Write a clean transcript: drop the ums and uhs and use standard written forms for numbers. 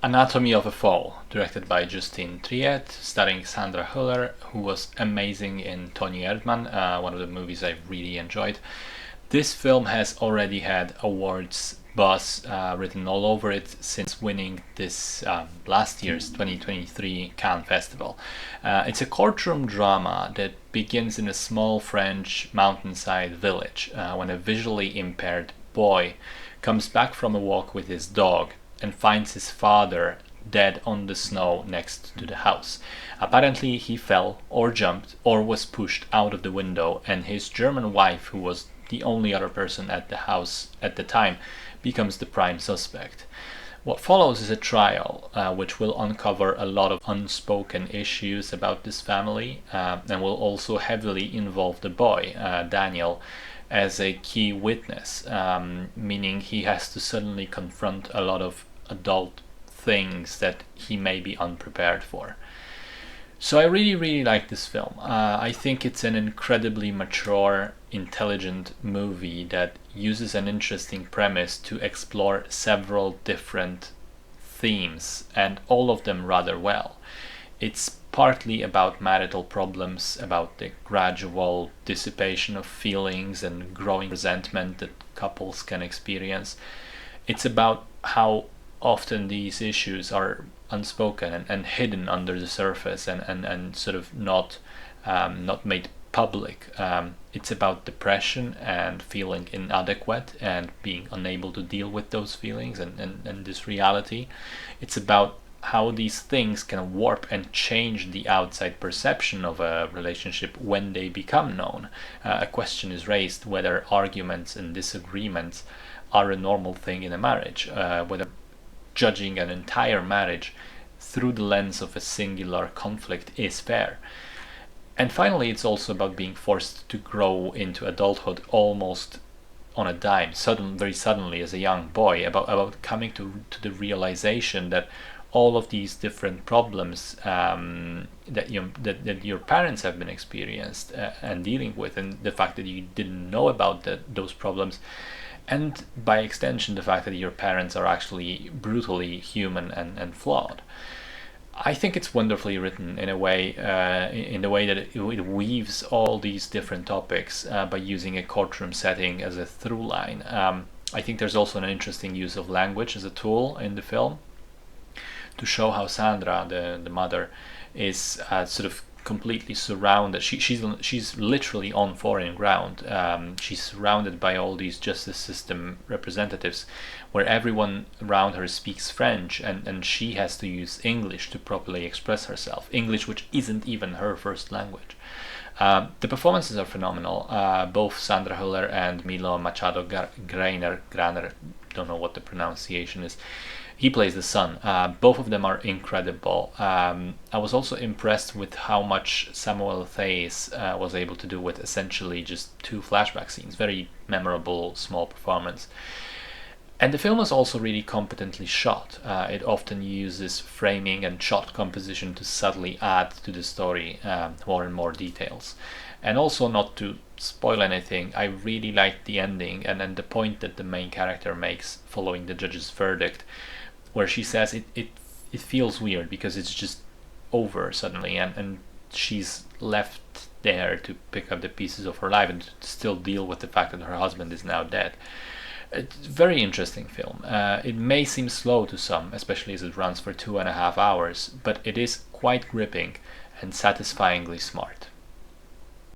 Anatomy of a Fall, directed by Justine Triet, starring Sandra Hüller, who was amazing in Tony Erdmann, one of the movies I really enjoyed. This film has already had awards buzz written all over it since winning this last year's 2023 Cannes Festival. It's a courtroom drama that begins in a small French mountainside village when a visually impaired boy comes back from a walk with his dog and finds his father dead on the snow next to the house. Apparently he fell or jumped or was pushed out of the window, and his German wife, who was the only other person at the house at the time, becomes the prime suspect. What follows is a trial which will uncover a lot of unspoken issues about this family and will also heavily involve the boy, Daniel, as a key witness, meaning he has to suddenly confront a lot of adult things that he may be unprepared for. So I really like this film. I think it's an incredibly mature, intelligent movie that uses an interesting premise to explore several different themes, and all of them rather well. It's partly about marital problems, about the gradual dissipation of feelings and growing resentment that couples can experience. It's about how often these issues are unspoken and hidden under the surface and sort of not made public. It's about depression and feeling inadequate and being unable to deal with those feelings and this reality. It's about how these things can warp and change the outside perception of a relationship when they become known. A question is raised whether arguments and disagreements are a normal thing in a marriage, whether judging an entire marriage through the lens of a singular conflict is fair. And finally, it's also about being forced to grow into adulthood almost on a dime, very suddenly as a young boy, about coming to the realization that all of these different problems that your parents have been experienced and dealing with, and the fact that you didn't know about those problems, and by extension the fact that your parents are actually brutally human and flawed. I think it's wonderfully written in a way, in the way that it weaves all these different topics by using a courtroom setting as a through line. I think there's also an interesting use of language as a tool in the film to show how Sandra, the mother, is sort of completely surrounded. She's literally on foreign ground. She's surrounded by all these justice system representatives, where everyone around her speaks French, and she has to use English to properly express herself. English, which isn't even her first language. The performances are phenomenal. Both Sandra Hüller and Milo Machado Graner, don't know what the pronunciation is. He plays the son. Both of them are incredible. I was also impressed with how much Samuel Thais was able to do with essentially just 2 flashback scenes. Very memorable, small performance. And the film is also really competently shot. It often uses framing and shot composition to subtly add to the story more and more details. And also, not to spoil anything, I really liked the ending and the point that the main character makes following the judge's verdict, where she says it feels weird because it's just over suddenly, and she's left there to pick up the pieces of her life and to still deal with the fact that her husband is now dead. It's a very interesting film. It may seem slow to some, especially as it runs for 2.5 hours, but it is quite gripping and satisfyingly smart.